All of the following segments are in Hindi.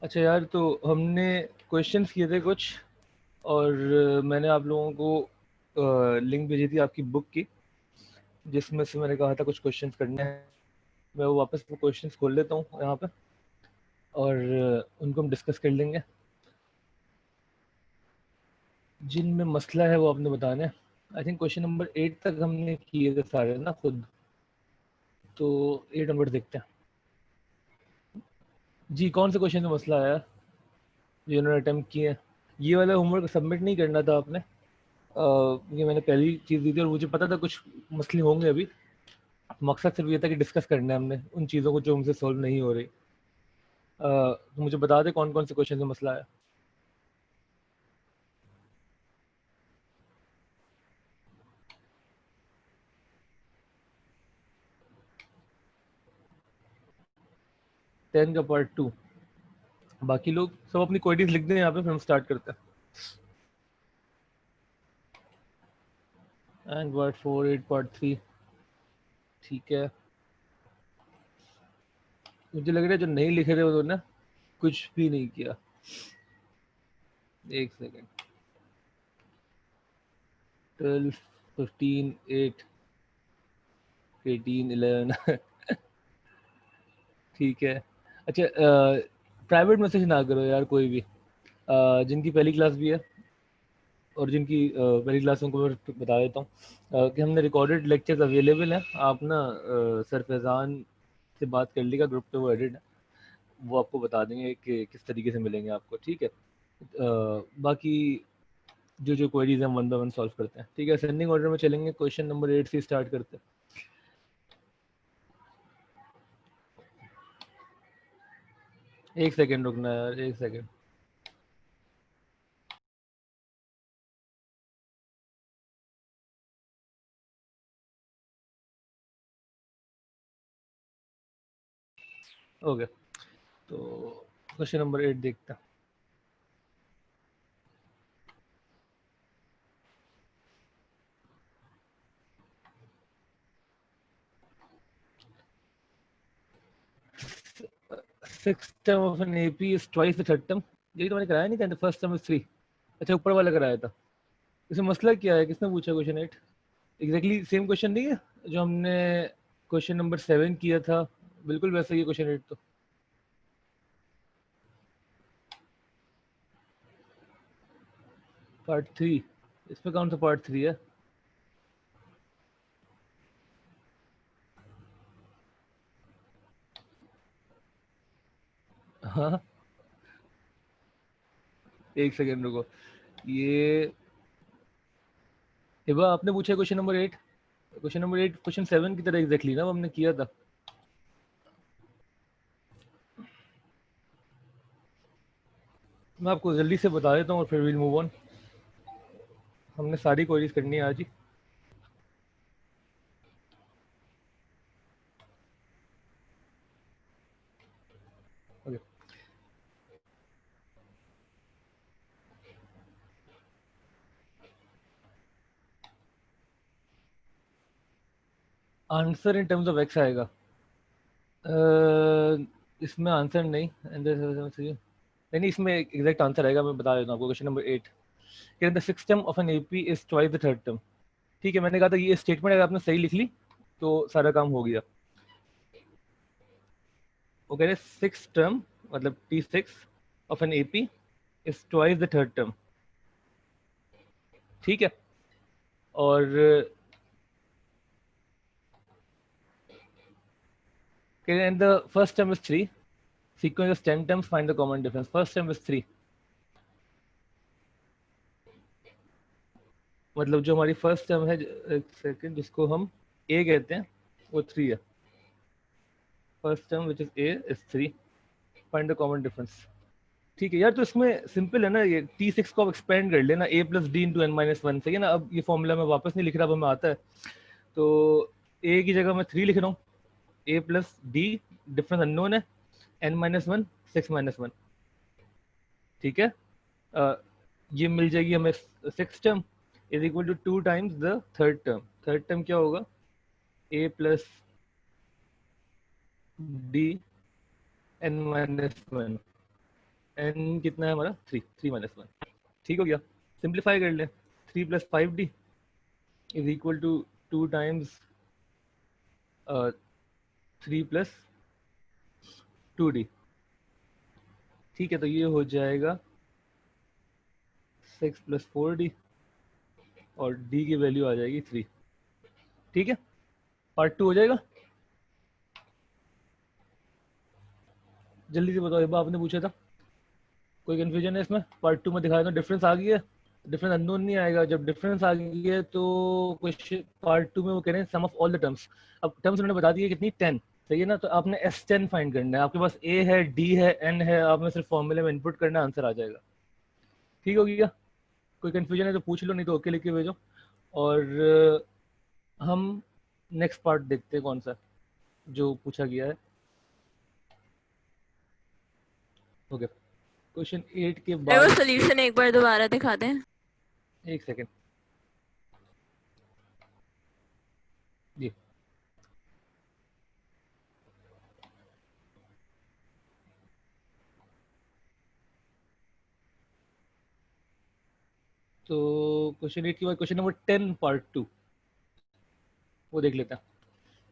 अच्छा यार, तो हमने क्वेश्चंस किए थे कुछ, और मैंने आप लोगों को लिंक भेजी थी आपकी बुक की, जिसमें से मैंने कहा था कुछ क्वेश्चंस करने हैं। मैं वो वापस वो क्वेश्चंस खोल लेता हूँ यहाँ पे, और उनको हम डिस्कस कर लेंगे। जिनमें मसला है वो आपने बताना है। आई थिंक क्वेश्चन नंबर 8 तक हमने किए थे सारे ना खुद, तो 8 नंबर देखते हैं। जी, कौन से क्वेश्चन में मसला आया जो उन्होंने अटेम्प्ट किए हैं? ये वाला होमवर्क सबमिट नहीं करना था आपने। ये मैंने पहली चीज़ दी थी, और मुझे पता था कुछ मसले होंगे अभी। मकसद सिर्फ ये था कि डिस्कस करना है हमने उन चीज़ों को जो हमसे सॉल्व नहीं हो रही। तो मुझे बता दे कौन कौन से क्वेश्चन में मसला है। 10 का पार्ट 2। बाकी लोग सब अपनी क्वेरीज लिख दें यहाँ पे, फिर हम स्टार्ट करते हैं। And part 4, 8, part 3। ठीक है। मुझे लग रहा है जो नहीं लिखे थे उन्होंने कुछ भी नहीं किया। एक सेकेंड। 12, 15, 8, 18, 11। ठीक है। अच्छा, प्राइवेट मैसेज ना करो यार कोई भी, जिनकी पहली क्लास भी है और जिनकी पहली क्लासों को मैं बता देता हूँ कि हमने रिकॉर्डेड लेक्चर्स अवेलेबल हैं। आप ना सर फैज़ान से बात कर लीजिएगा, ग्रुप पे वो एडिट है, वो आपको बता देंगे कि किस तरीके से मिलेंगे आपको। ठीक है। बाकी जो जो क्वेरीज हम वन बाय वन सॉल्व करते हैं। ठीक है, सेंडिंग ऑर्डर में चलेंगे। क्वेश्चन नंबर 8 से स्टार्ट करते हैं। एक सेकेंड रुकना यार, एक सेकेंड। ओके, तो क्वेश्चन नंबर 8 देखते हैं। Six term of an AP is twice the third term. यही तो मैंने कराया नहीं था, फर्स्ट टर्म इज 3। अच्छा, ऊपर वाला कराया था। इसमें मसला क्या है, किसने पूछा क्वेश्चन 8? एग्जैक्टली सेम क्वेश्चन नहीं है जो हमने क्वेश्चन नंबर 7 किया था, बिल्कुल वैसा ही क्वेश्चन 8 तो। पार्ट 3? इसमें कौन सा पार्ट 3 है? हाँ, एक सेकेंड रुको। ये हिबा आपने पूछा question number 8? Question number 8 question 7 की तरह एग्जैक्टली ना, वो हमने किया था। मैं आपको जल्दी से बता देता हूँ और फिर विल मूव ऑन। हमने सारी क्वेरीज करनी है आज ही। Okay. Answer in terms of x आएगा। इसमें आंसर नहीं, नहीं नहीं, इसमें एग्जैक्ट आंसर आएगा। मैं बता देता हूँ आपको। क्वेश्चन नंबर 8 कि the six term of an AP is twice the third term. ठीक है, मैंने कहा था ये स्टेटमेंट अगर आपने सही लिख ली तो सारा काम हो गया। वो कह रहे सिक्स टर्म मतलब T6 of an AP is twice the third term. ठीक है। और and the first term is 3, sequence 10 terms, find the common difference. First term is 3, मतलब जो हमारी फर्स्ट टर्म है, एक सेकेंड, जिसको हम ए कहते हैं, वो 3 है। First term which is a is 3, find the common difference. ठीक है यार, तो इसमें सिंपल है ना, ये T6 को आप एक्सपेंड कर लेना a plus D into n-1 से। है ना, अब ये फॉर्मूला मैं वापस नहीं लिख रहा, अब हमें आता है। तो a की जगह मैं 3 लिख रहा हूँ। a plus D, difference unknown है, n-1, 6-1। ठीक है। अ, ये मिल जाएगी हमें। Six term is equal to 2 times the third term. Third term क्या होगा? a plus D n-1। n कितना है हमारा 3, 3 - 1, ठीक हो गया। सिंप्लीफाई कर लें, 3 + 5d is equal to 2 times 3 + 2d, ठीक है। तो ये हो जाएगा 6 + 4d और d की वैल्यू आ जाएगी 3, ठीक है। पार्ट 2 हो जाएगा। जल्दी से बताओ, एक बार आपने पूछा था, कोई कंफ्यूजन है इसमें? पार्ट 2 में दिखाया था डिफरेंस आ गई है, डिफरेंस अननोन नहीं आएगा। जब डिफरेंस आ गई है तो क्वेश्चन पार्ट 2 में वो कह रहे हैं सम ऑफ ऑल द टर्म्स। अब टर्म्स उन्होंने बता दी है कितनी, 10, सही है ना। तो आपने S10 फाइंड करना है, आपके पास A है, D है, N है, आपने सिर्फ फॉर्मूले में इनपुट करना, आंसर आ जाएगा, ठीक हो गया। कोई कंफ्यूजन है तो पूछ लो, नहीं तो ओके लिख के भेजो। और हम नेक्स्ट पार्ट देखते हैं कौन सा जो पूछा गया है। ओके, क्वेश्चन 8 के मेरे को बाद सोल्यूशन एक बार दोबारा दिखा दें। एक सेकेंड जी। तो क्वेश्चन 8 के बाद क्वेश्चन नंबर 10 पार्ट 2 वो देख लेते हैं।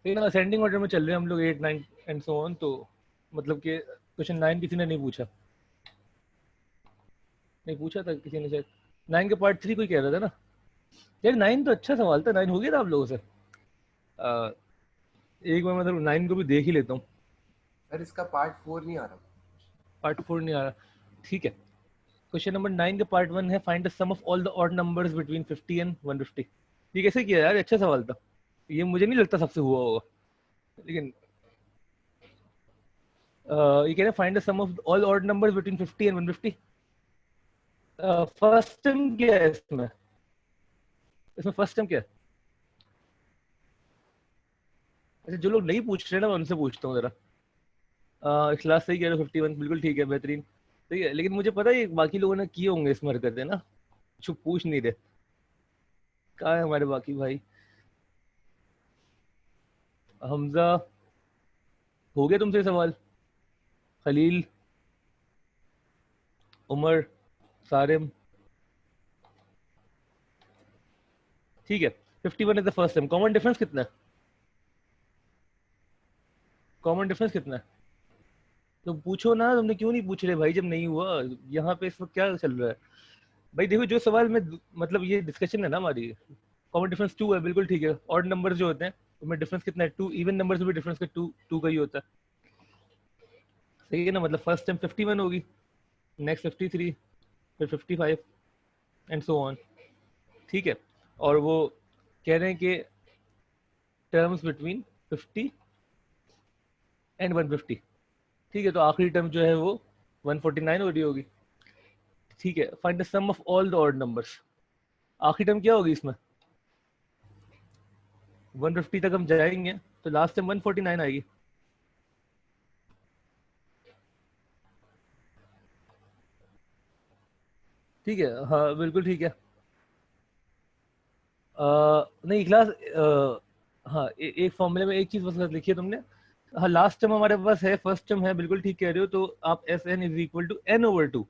लेकिन असेंडिंग ऑर्डर में चल रहे हैं हम लोग, 8, 9 एंड सो ऑन। तो मतलब कि क्वेश्चन 9 किसी ने नहीं पूछा, नहीं पूछा था किसी ने शायद। 9 के पार्ट 3 कोई कह रहा था ना यार। 9 तो अच्छा सवाल था, 9 हो गया था आप लोगों से। एक बार मतलब 9 को भी देख ही लेता हूँ। सर इसका पार्ट 4 नहीं आ रहा। पार्ट 4 नहीं आ रहा, ठीक है। क्वेश्चन नंबर 9 का पार्ट 1 है, find the sum of all the odd numbers between 50 and 150। ये कैसे किया यार, अच्छा सवाल था ये, मुझे नहीं लगता सबसे हुआ होगा। लेकिन ये कह रहे हैं find the sum of all odd numbers between 50 and 150। First term क्या है इसमें? इसमें फर्स्ट टर्म क्या है? अच्छा, जो लोग नहीं पूछ रहे ना मैं उनसे पूछता हूँ जरा। क्लास सही कह रहे हो, 51 बिल्कुल ठीक है, बेहतरीन, सही है। लेकिन मुझे पता है बाकी लोगों ने किए होंगे इसमें हरकतें ना, कुछ पूछ नहीं रहे। कहाँ है हमारे बाकी भाई? हमजा, हो गया तुमसे सवाल? खलील, उमर, सारिम, ठीक है। 51 is the first term. Common difference कितना है? कॉमन डिफरेंस कितना है? तो पूछो ना, तुमने क्यों नहीं पूछ रहे भाई? जब नहीं हुआ यहाँ पे इस वक्त क्या चल रहा है भाई? देखो जो सवाल में, मतलब ये डिस्कशन है ना हमारी, कॉमन डिफरेंस 2 है, बिल्कुल ठीक है। ऑड नंबर जो होते हैं उनमें डिफरेंस कितना है? 2। इवन नंबर में भी डिफरेंस का 2 का ही होता है, सही है ना। मतलब फर्स्ट टाइम 51 होगी, नेक्स्ट 53, फिर 55 एंड सो ऑन, ठीक है। और वो कह रहे हैं कि टर्म्स बिटवीन 50 एंड 150, ठीक है। तो आखिरी टर्म जो है वो 149 हो रही होगी, ठीक है। Find the sum of all the odd numbers. आखिरी टर्म क्या होगी इसमें? 150 तक हम जाएंगे तो लास्ट टाइम 149 आएगी, ठीक है। हाँ बिल्कुल ठीक है। नहीं क्लास, हाँ एक फॉर्मूले में एक चीज बस लिखी है तुमने। हाँ लास्ट टर्म हमारे पास है, फर्स्ट टर्म है, बिल्कुल ठीक कह रहे हो। तो आप S N is equal to n/2,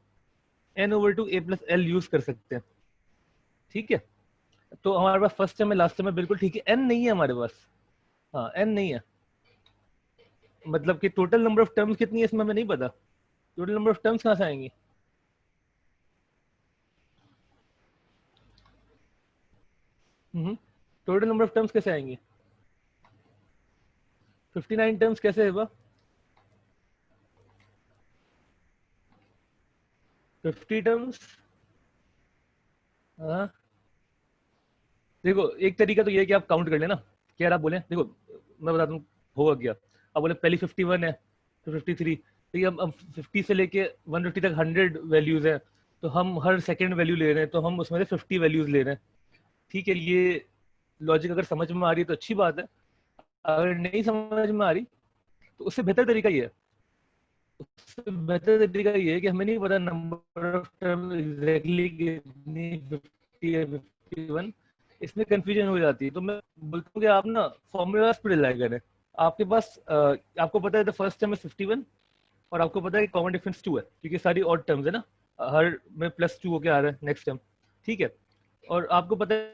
n/2 a+l use कर सकते हैं, ठीक है। तो हमारे पास फर्स्ट टर्म है, लास्ट टर्म है, बिल्कुल ठीक है। n नहीं है हमारे पास, हाँ n नहीं है। मतलब कि टोटल नंबर ऑफ टर्म्स कितनी है इसमें हमें नहीं पता। टोटल नंबर ऑफ टर्म्स कहाँ से आएंगी? टोटल नंबर ऑफ टर्म्स कैसे आएंगी? 59 टर्म्स कैसे होगा? 50 टर्म्स, हाँ। देखो एक तरीका तो ये है कि आप काउंट कर लेना कि यार आप बोले, देखो मैं बता दूं होगा क्या। आप बोले पहली 51 है, तो 53, तो ये हम 50 से लेके 150 तक 100 वैल्यूज है। तो हम हर सेकंड वैल्यू ले रहे हैं, तो हम उसमें से 50 वैल्यूज ले रहे हैं, ठीक है। ये लॉजिक अगर समझ में आ रही है तो अच्छी बात है, अगर नहीं समझ में आ रही तो उससे बेहतर तरीका ये है, उससे बेहतर तरीका ये है कि हमें नहीं पता नंबर ऑफ टर्म एग्जैक्टली कितनी, 50 या 51, इसमें कंफ्यूजन हो जाती है। तो मैं बोलता हूँ कि आप ना फॉर्मूलाज पर रिलाई करें। आपके पास आपको पता है द फर्स्ट टर्म इज 51 और आपको पता है कि कॉमन डिफरेंस 2 है क्योंकि सारी ऑड टर्म्स है ना, हर में +2 होके आ रहा है नेक्स्ट टर्म, ठीक है। और आपको पता है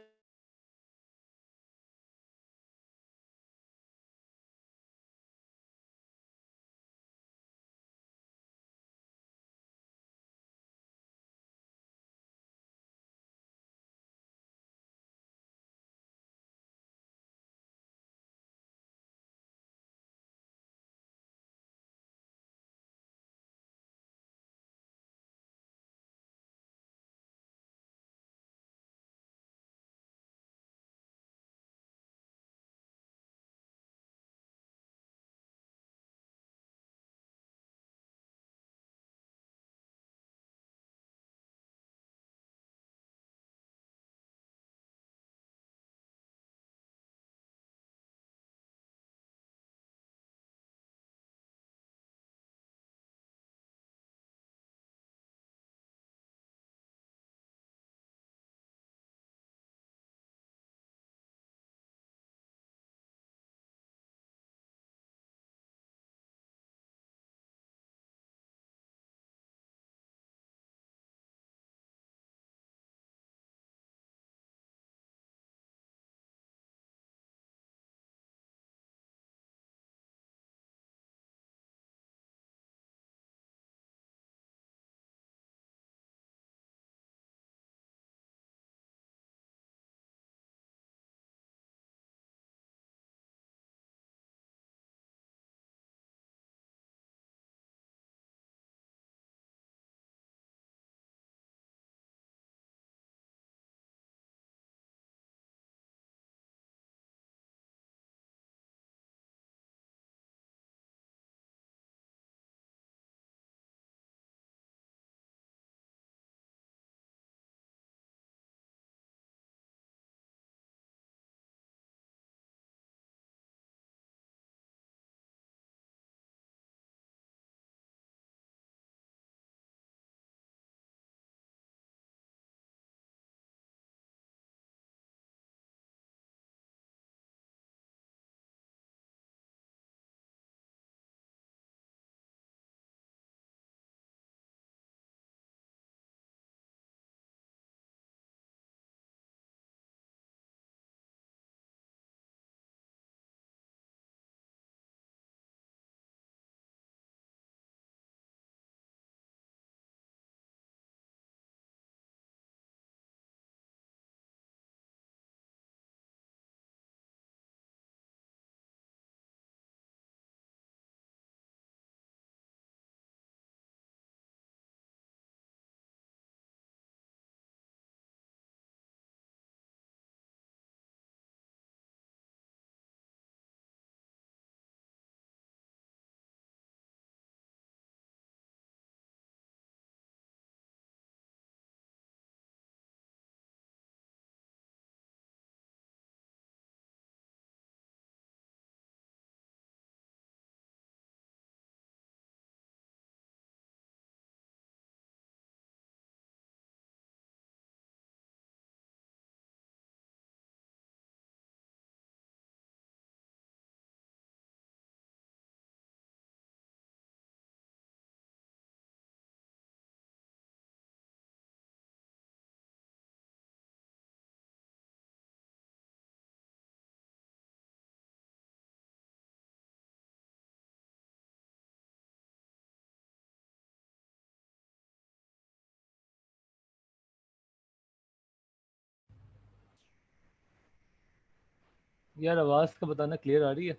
यार आवाज़ का बताना क्लियर आ रही है?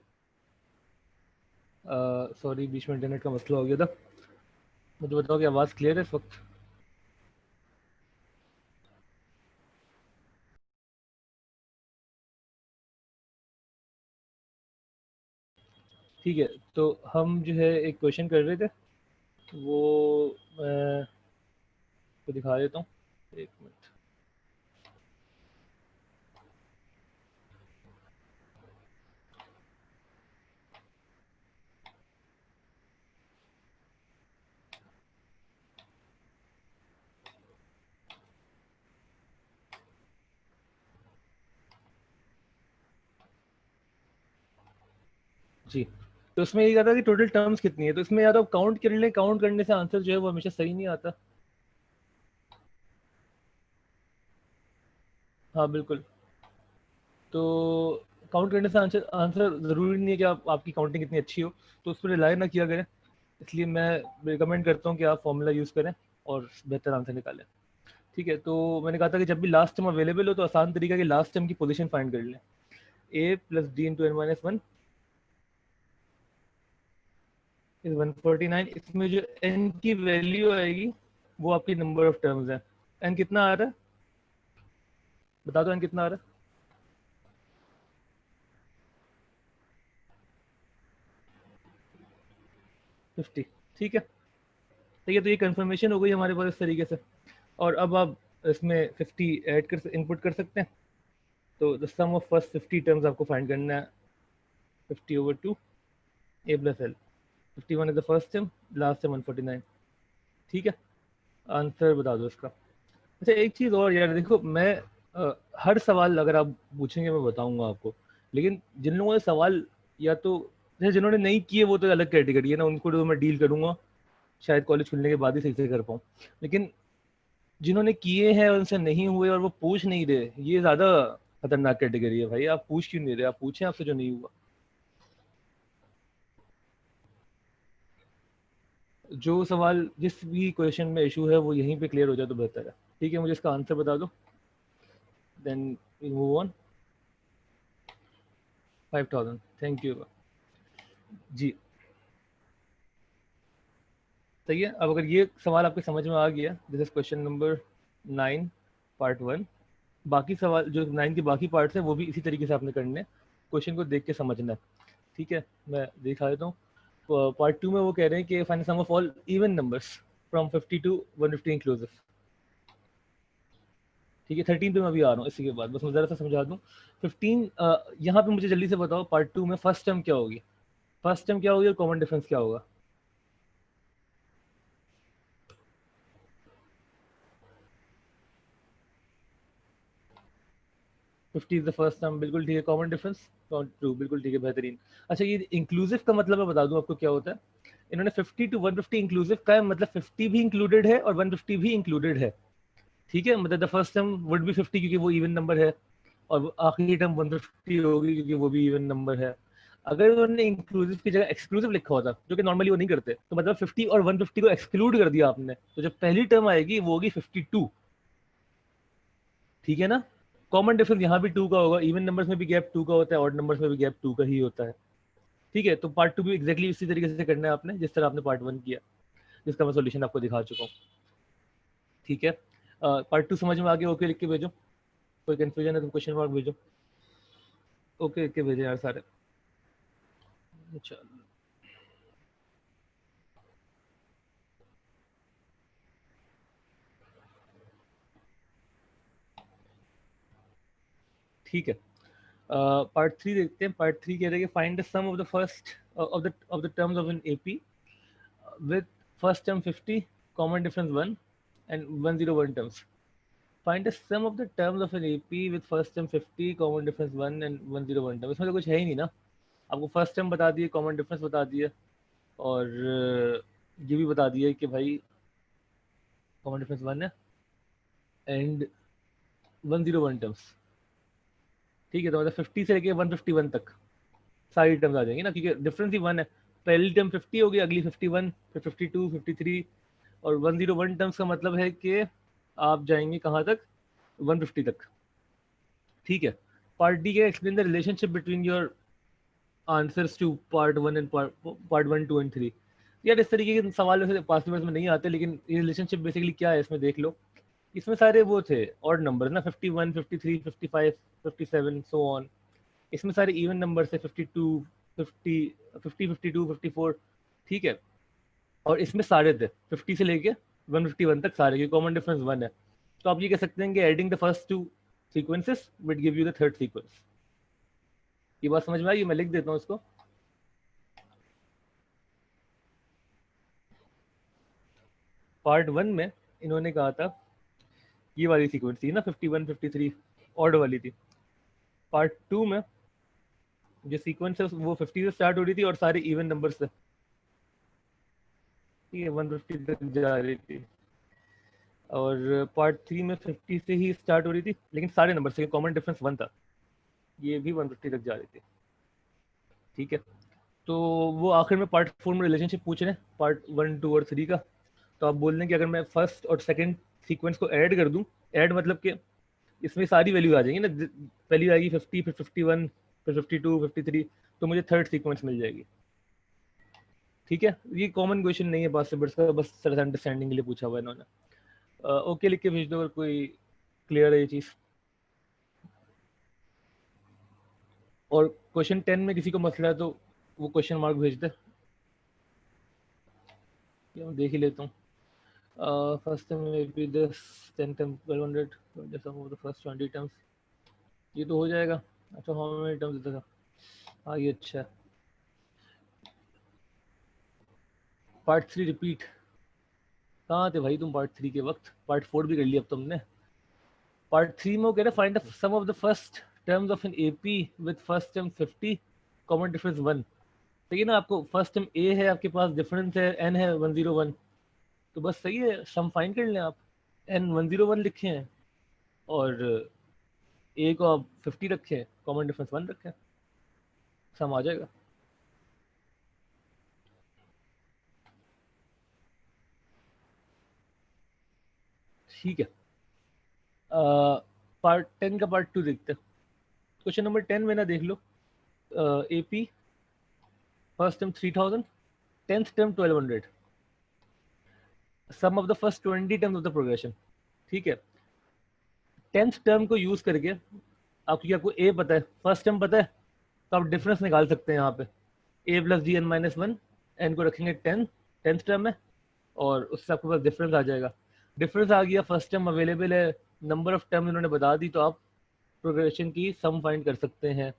सॉरी बीच में इंटरनेट का मसला हो गया था। मुझे बताओ कि आवाज़ क्लियर है इस वक्त? ठीक है, तो हम जो है एक क्वेश्चन कर रहे थे, वो मैं आपको दिखा देता हूँ, एक मिनट। जी, तो उसमें ये कहा था कि टोटल टर्म्स कितनी है, तो इसमें या तो आप काउंट कर लें, काउंट करने से आंसर जो है वो हमेशा सही नहीं आता। हाँ बिल्कुल, तो काउंट करने से आंसर आंसर ज़रूरी नहीं है कि आपकी काउंटिंग कितनी अच्छी हो, तो उस पर रिलाई ना किया करें। इसलिए मैं रिकमेंड करता हूँ कि आप फॉर्मूला यूज़ करें और बेहतर आंसर निकालें। ठीक है, तो मैंने कहा था कि जब भी लास्ट टर्म अवेलेबल हो तो आसान तरीका है कि लास्ट टर्म की पोजीशन फाइंड कर लें। a plus D into N minus one is 149। इसमें जो n की वैल्यू आएगी वो आपकी नंबर ऑफ टर्म्स है। n कितना आ रहा है, बता दो n कितना आ रहा है। 50। ठीक है, तो ये कंफर्मेशन हो गई हमारे पास इस तरीके से। और अब आप इसमें 50 ऐड कर इनपुट कर सकते हैं। तो the sum of first 50 terms आपको फाइंड करना है 50/2 a plus L. 51 is the first term, last term 149। ठीक है, आंसर बता दो इसका। अच्छा एक चीज़ और यार, देखो मैं हर सवाल अगर आप पूछेंगे मैं बताऊंगा आपको, लेकिन जिन लोगों ने सवाल या तो जैसे जिन्होंने नहीं किए वो तो अलग कैटेगरी है ना, उनको तो मैं डील करूंगा शायद कॉलेज खुलने के बाद ही सही से कर पाऊँ। लेकिन जिन्होंने किए हैं उनसे नहीं हुए और वो पूछ नहीं रहे, ये ज़्यादा खतरनाक कैटेगरी है भाई। आप पूछ क्यों नहीं रहे, आप पूछें आपसे जो नहीं हुआ। जो सवाल जिस भी क्वेश्चन में इशू है वो यहीं पे क्लियर हो जाए तो बेहतर है। ठीक है, मुझे इसका आंसर बता दो, then we move on. 5000, thank you जी। सही है, अब अगर ये सवाल आपके समझ में आ गया, this is question number 9 part 1। बाकी सवाल जो 9 के बाकी पार्ट्स हैं वो भी इसी तरीके से आपने करने हैं, क्वेश्चन को देख के समझना है। ठीक है, मैं दिखा देता हूँ। पार्ट 2 में वो कह रहे हैं कि find sum of all even numbers from 50 to 150 inclusive. ठीक है, 13 पे मैं अभी आ रहा हूँ इसी के बाद, बस मैं ज़रा सा समझा दूँ। 15 यहाँ पे मुझे जल्दी से बताओ पार्ट 2 में फर्स्ट टर्म क्या होगी, फर्स्ट टर्म क्या होगी और कॉमन डिफरेंस क्या होगा। 50 इज द फर्स्ट टर्म, बिल्कुल ठीक है। कॉमन डिफरेंस ट्रू, बिल्कुल ठीक है, बेहतरीन। अच्छा ये इंक्लूसिव का मतलब मैं बता दूं आपको क्या होता है। इन्होंने 50 टू 150 इंक्लूसिव का है, मतलब 50 भी इंक्लूडेड है और 150 भी इंक्लूडेड है। ठीक है, मतलब the first term would be 50 क्योंकि वो इवन नंबर है, और आखिरी टर्म 150 होगी क्योंकि वो भी इवन नंबर है। अगर उन्होंने इंक्लूसिव की जगह एक्सक्लूसिव लिखा होता, जो कि नॉर्मली वो नहीं करते, तो मतलब 50 और 150 को एक्सक्लूड कर दिया आपने, तो जब पहली टर्म आएगी वो होगी 52। ठीक है ना। कॉमन डिफरेंस यहाँ भी 2 का होगा, इवन नंबर्स में भी गैप 2 का होता है, ऑड नंबर्स में भी गैप 2 का ही होता है। ठीक है, तो पार्ट 2 भी एग्जैक्टली इसी तरीके से करना है आपने जिस तरह आपने पार्ट 1 किया, जिसका मैं सॉल्यूशन आपको दिखा चुका हूँ। ठीक है, पार्ट 2 समझ में आ गया, ओके लिख के भेजो। कोई कंफ्यूजन है तो क्वेश्चन मार्क भेजो। ओके लिख के भेजो यार सारे। चलो ठीक है, पार्ट 3 देखते हैं। पार्ट 3 कह रहे हैं कि find the sum of the first of the terms of an AP with first term 50, common difference 1 and 101 terms. Find the sum of the terms of an AP with first term 50, common difference 1 and 101 term. इसमें तो कुछ है ही नहीं ना, आपको फर्स्ट टर्म बता दिए, कॉमन डिफरेंस बता दिए, और ये भी बता दिया कि भाई कॉमन डिफरेंस 1 है एंड 101 टर्म्स। ठीक है, तो मतलब 50 से लेके 151 तक सारी टर्म्स आ जाएंगी ना, क्योंकि डिफरेंस ही 1 है। पहली टर्म 50 होगी, अगली 51, फिर 52, 53, और 101 टर्म्स का मतलब है कि आप जाएंगे कहाँ तक, 150 तक। ठीक है, पार्ट डी के explain the relationship between your answers to part 1 and part 1, 2 and 3। यार इस तरीके के सवाल वैसे पास पेपर्स में नहीं आते, लेकिन ये रिलेशनशिप बेसिकली क्या है इसमें देख लो। इसमें सारे वो थे ऑड नंबर ना, 51, 53, 55, 57 सो ऑन। इसमें सारे इवन नंबर है, 52, 50, 50, 52, 54। ठीक है, और इसमें सारे थे 50 से लेके 151 तक सारे के, कॉमन डिफरेंस 1 है। तो आप ये कह सकते हैं कि adding the first two sequences will give you the third sequence. ये बात समझ में आई, मैं लिख देता हूँ इसको। पार्ट 1 में इन्होंने कहा था ये वाली सीक्वेंस थी ना, 51, 53 ऑर्डर वाली थी। पार्ट 2 में जो सीक्वेंस है वो 50 से स्टार्ट हो रही थी और सारे इवन नंबर से, ठीक है, 150 तक जा रही थी। और पार्ट 3 में 50 से ही स्टार्ट हो रही थी लेकिन सारे नंबर से, कॉमन डिफरेंस 1 था, ये भी 150 तक जा रही थी, ठीक है। तो वो आखिर में पार्ट 4 में रिलेशनशिप पूछ रहे हैं पार्ट 1, 2 और 3 का। तो आप बोल रहे हैं कि अगर मैं फर्स्ट और सेकंड सीक्वेंस को ऐड कर दूं, ऐड मतलब कि इसमें सारी वैल्यू आ जाएंगी ना, पहली आएगी 50, फिर 51, फिर 52, 53, तो मुझे थर्ड सीक्वेंस मिल जाएगी, ठीक है। ये कॉमन क्वेश्चन नहीं है बात से बट बस सर अंडरस्टैंडिंग के लिए पूछा हुआ है इन्होंने। ओके लिख के भेज दो अगर कोई क्लियर है ये चीज़। और क्वेश्चन 10 में किसी को मसला है तो वो क्वेश्चन मार्क भेज दे, ये मैं देख ही लेता हूँ। फर्स्ट टाइम में be this 10 time 1200 the sum of the first 20 terms, ये तो हो जाएगा। अच्छा हाउ मेनी टर्म्स देता था, हाँ ये अच्छा है। पार्ट 3 रिपीट, कहाँ थे भाई तुम पार्ट 3 के वक्त, पार्ट 4 भी कर लिया अब तुमने। पार्ट 3 में वो कह रहे find the sum of the first terms of an AP with first term 50, common difference 1। सही है ना, आपको फर्स्ट टर्म ए है, आपके पास डिफरेंस है एन है 101, तो बस सही है, सम फाइंड कर लें आप। एन 101 लिखे हैं और ए को आप 50 रखे हैं, कॉमन डिफरेंस 1 रखे हैं, सम आ जाएगा। ठीक है, पार्ट 10 का पार्ट 2 देखते हैं। क्वेश्चन नंबर 10 में ना देख लो, AP first term 3000, tenth term 1200, sum of the first 20 terms of the progression, ठीक है। टेंथ टर्म को यूज करके आपको ए पता है, फर्स्ट टर्म पता है, तो आप डिफरेंस निकाल सकते हैं यहाँ पे, a plus d n minus one, n को रखेंगे 10 टेंथ टर्म में और उससे आपके पास डिफरेंस आ जाएगा। डिफरेंस आ गया, फर्स्ट टर्म अवेलेबल है, नंबर ऑफ टर्म इन्होंने बता दी, तो आप प्रोग्रेशन की सम फाइंड कर सकते हैं,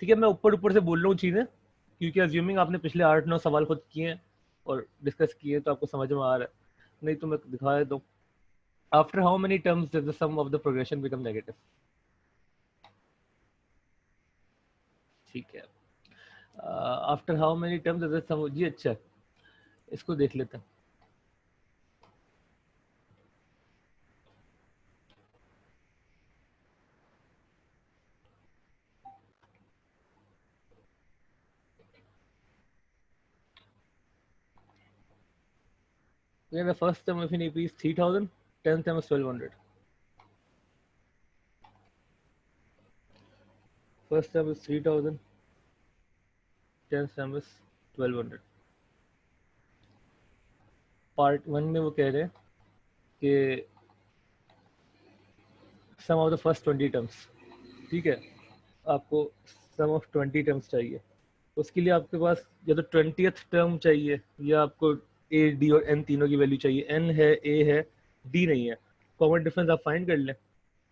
ठीक है। मैं ऊपर ऊपर से बोल रहा हूँ चीज़ें क्योंकि अज्यूमिंग आपने पिछले 8-9 सवाल खुद किए हैं और डिस्कस किए तो आपको समझ में आ रहा है, नहीं तो मैं दिखा देता हूँ। After how many terms does the sum of the progression become negative, ठीक है। After how many terms does the sum, जी अच्छा है, इसको देख लेते हैं। The first term of an AP is 3000, 10th term is 1200. First term is 3000, 10th term is 1200. Part 1 में वो कह रहे हैं कि सम ऑफ द फर्स्ट 20 टर्म्स, ठीक है, आपको सम ऑफ 20 टर्म्स चाहिए, उसके लिए आपके पास या तो 20th टर्म चाहिए या आपको ए डी और एन तीनों की वैल्यू चाहिए, एन है, ए है, डी नहीं है, कॉमन डिफरेंस आप फाइंड कर लें,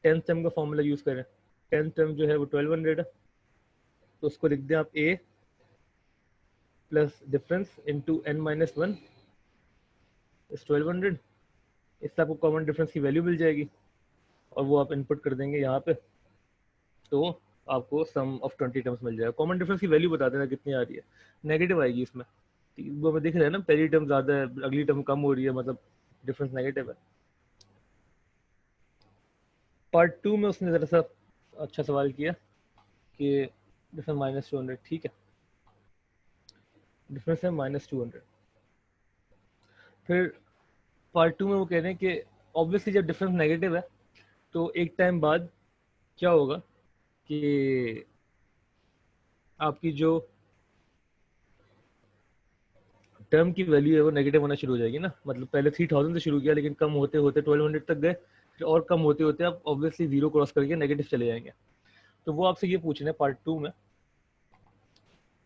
10th टर्म का फॉर्मूला यूज करें, 10th टर्म जो है वो 1200 है, तो उसको लिख दें आप a plus difference into N minus one is 1200, इससे आपको कॉमन डिफरेंस की वैल्यू मिल जाएगी और वो आप इनपुट कर देंगे यहाँ पे, तो आपको सम ऑफ 20 टर्म्स मिल जाएगा। कॉमन डिफरेंस की वैल्यू बता देना कितनी आ रही है, नेगेटिव आएगी इसमें, वो हमें दिख रहा है ना, पहली टर्म ज़्यादा है अगली टर्म कम हो रही है, मतलब डिफरेंस नेगेटिव है। पार्ट 2 में उसने ज़रा सा अच्छा सवाल किया कि डिफरेंस -200, ठीक है, डिफरेंस है -200। फिर पार्ट 2 में वो कह रहे हैं कि ऑब्वियसली जब डिफरेंस नेगेटिव है तो एक टाइम बाद क्या होगा कि आपकी जो टर्म की वैल्यू है वो नेगेटिव होना शुरू हो जाएगी ना, मतलब पहले 3000 से शुरू किया लेकिन कम होते होते 1200 तक गए, फिर और कम होते होते आप ऑब्वियसली जीरो क्रॉस करके नेगेटिव चले जाएंगे। तो वो आपसे ये पूछ रहे हैं पार्ट 2 में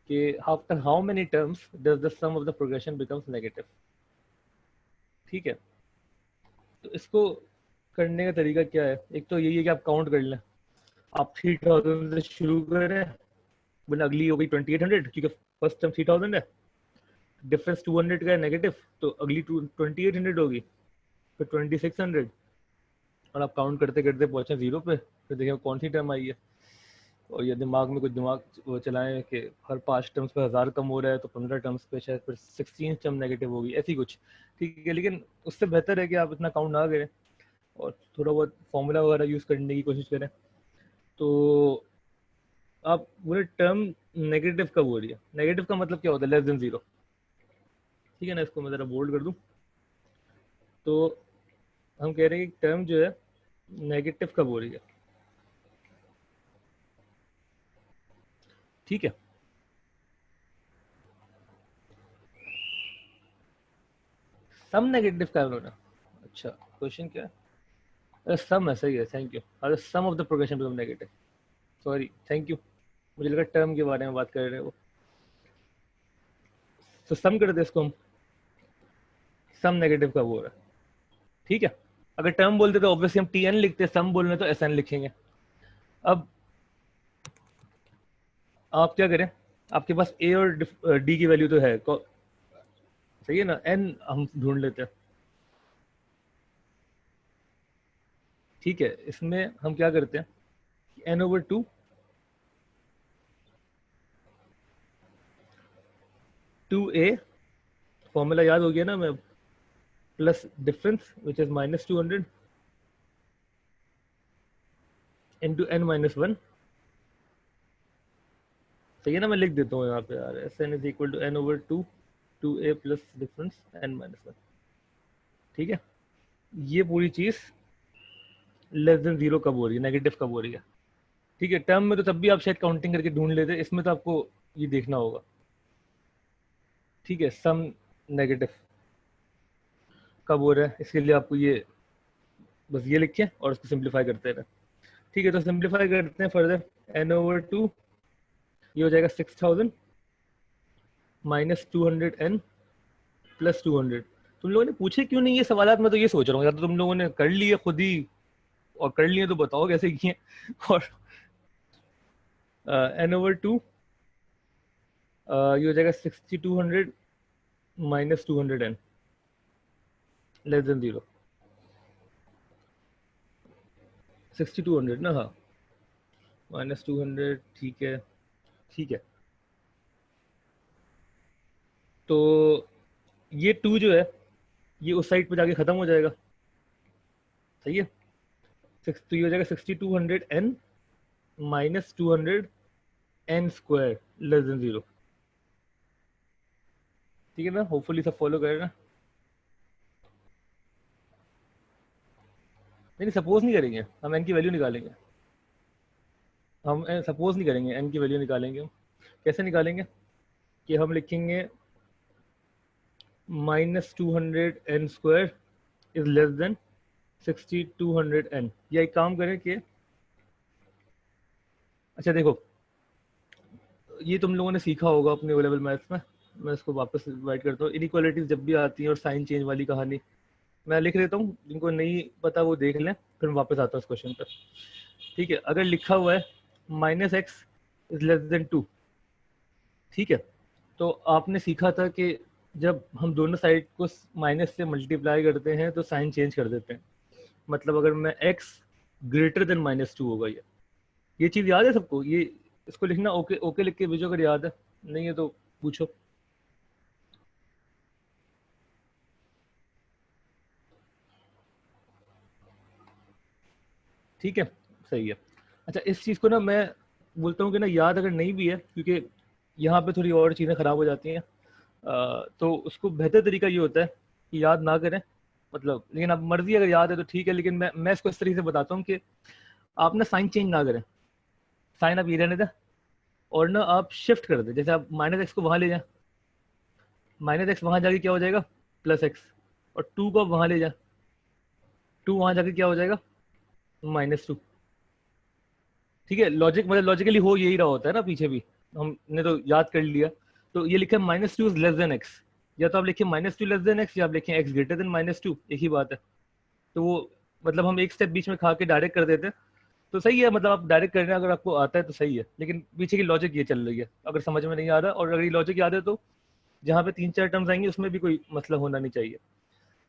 कि after how many terms does the sum of the progression becomes negative, ठीक है। तो इसको करने का तरीका क्या है, एक तो यही है कि आप काउंट कर लें, आप 3000 से शुरू करें, वरना अगली हो गई 2800 क्योंकि फर्स्ट टर्म 3000 है, डिफरेंस 200 का है नेगेटिव, तो अगली 2800 होगी, फिर 2600 और आप काउंट करते करते पहुंचे जीरो पे, फिर देखिए कौन सी टर्म आई है, और ये दिमाग में कुछ दिमाग वो चलाएं कि हर 5 टर्म्स पे 1000 कम हो रहा है तो 15 टर्म्स पे शायद फिर 16 टर्म नेगेटिव होगी, ऐसी कुछ। ठीक है, लेकिन उससे बेहतर है कि आप इतना काउंट ना करें और थोड़ा बहुत फॉर्मूला वगैरह यूज़ करने की कोशिश करें। तो आप बोले टर्म नेगेटिव कब हो रही है? नेगेटिव का मतलब क्या होता है? Less than 0। ठीक है ना, इसको मैं ज़रा बोल्ड कर दूँ। तो हम कह रहे हैं कि टर्म जो है नेगेटिव कब हो रही है। ठीक है, सम नेगेटिव का है। अच्छा, क्वेश्चन क्या है? सम है, सही है, थैंक यू। अरे sum of the progression become negative, sorry, thank you, मुझे लगा टर्म के बारे में बात कर रहे हैं वो। तो सम कर दे इसको हम, सम नेगेटिव कब हो रहा है। ठीक है, अगर टर्म बोलते तो ऑब्वियसली हम tn लिखते, सम बोलने तो sn लिखेंगे। अब आप क्या करें, आपके पास a और d की वैल्यू तो है, सही है ना, n हम ढूंढ लेते हैं। ठीक है, इसमें हम क्या करते हैं, n/2 2a, फॉर्मूला याद हो गया ना, मैं plus difference which is -200 into n-1। सही है ना, मैं लिख देता हूँ यहाँ पे यार, Sn is equal to n/2 2a plus difference n-1। ठीक है, ये पूरी चीज लेस देन 0 कब हो रही है, नेगेटिव कब हो रही है। ठीक है, टर्म में तो तब भी आप शायद काउंटिंग करके ढूंढ लेते, इसमें तो आपको ये देखना होगा। ठीक है, सम नेगेटिव कब हो रहा है, इसके लिए आपको ये बस ये लिखिए और उसको सिंप्लीफाई करते रहे। ठीक है, तो सिंप्लीफाई करते हैं फर्दर, n/2 ये हो जाएगा 6000 माइनस 200n प्लस 200। तुम लोगों ने पूछे क्यों नहीं ये सवालात? मैं तो ये सोच रहा हूँ, या तो तुम लोगों ने कर लिए खुद ही, और कर लिए तो बताओ कैसे किए। और n/2 ये हो जाएगा 6200 माइनस 200n लेस देन 0। 6200 ना, हाँ, माइनस 200। ठीक है, ठीक है, तो ये 2 जो है ये उस साइड पे जाके खत्म हो जाएगा। सही है, तो ये हो जाएगा 6200n minus 200n square less than 0। ठीक है ना, होपफुली सब फॉलो करेगा। नहीं, सपोज नहीं करेंगे हम, n की वैल्यू निकालेंगे। हम सपोज नहीं करेंगे, n की वैल्यू निकालेंगे हम। कैसे निकालेंगे कि हम लिखेंगे -200n square is less than 6200n। या एक काम करें कि, अच्छा देखो, ये तुम लोगों ने सीखा होगा अपने ओ लेवल मैथ्स में, मैं इसको वापस डिवाइड करता हूँ। इनइक्वालिटीज जब भी आती हैं और साइन चेंज वाली कहानी मैं लिख देता हूँ, जिनको नहीं पता वो देख लें, फिर मैं वापस आता हूँ इस क्वेश्चन पर। ठीक है, अगर लिखा हुआ है -x इज लेस देन 2, ठीक है, तो आपने सीखा था कि जब हम दोनों साइड को माइनस से मल्टीप्लाई करते हैं तो साइन चेंज कर देते हैं। मतलब अगर मैं x ग्रेटर देन -2 होगा, ये चीज़ याद है सबको? ये इसको लिखना, ओके ओके लिख के भेजो अगर याद है, नहीं है तो पूछो। ठीक है, सही है। अच्छा, इस चीज़ को ना मैं बोलता हूँ कि ना याद अगर नहीं भी है, क्योंकि यहाँ पे थोड़ी और चीज़ें ख़राब हो जाती हैं, तो उसको बेहतर तरीका ये होता है कि याद ना करें, मतलब, लेकिन अब मर्जी अगर याद है तो ठीक है, लेकिन मैं इसको इस तरीके से बताता हूँ कि आप ना साइन चेंज ना करें, साइन आप ये रहने दें और ना आप शिफ्ट कर दें। जैसे आप -x को वहाँ ले जाएं, -x वहाँ जाके क्या हो जाएगा, +x, और 2 को आप वहाँ ले जाएं, 2 वहाँ जाके क्या हो जाएगा, -2। ठीक है, लॉजिक मतलब लॉजिकली हो यही रहा होता है ना, पीछे भी हमने तो याद कर लिया। तो ये लिखा है -2 इज लेस देन x, या तो आप लिखिए -2 लेस देन x, या आप लिखिए x ग्रेटर देन -2, एक ही बात है। तो वो मतलब हम एक स्टेप बीच में खा के डायरेक्ट कर देते हैं, तो सही है, मतलब आप डायरेक्ट कर रहे हैं, अगर आपको आता है तो सही है, लेकिन पीछे की लॉजिक ये चल रही है। अगर समझ में नहीं आ रहा और अगर ये लॉजिक याद है तो जहाँ पे 3-4 टर्म्स आएंगे उसमें भी कोई मसला होना नहीं चाहिए।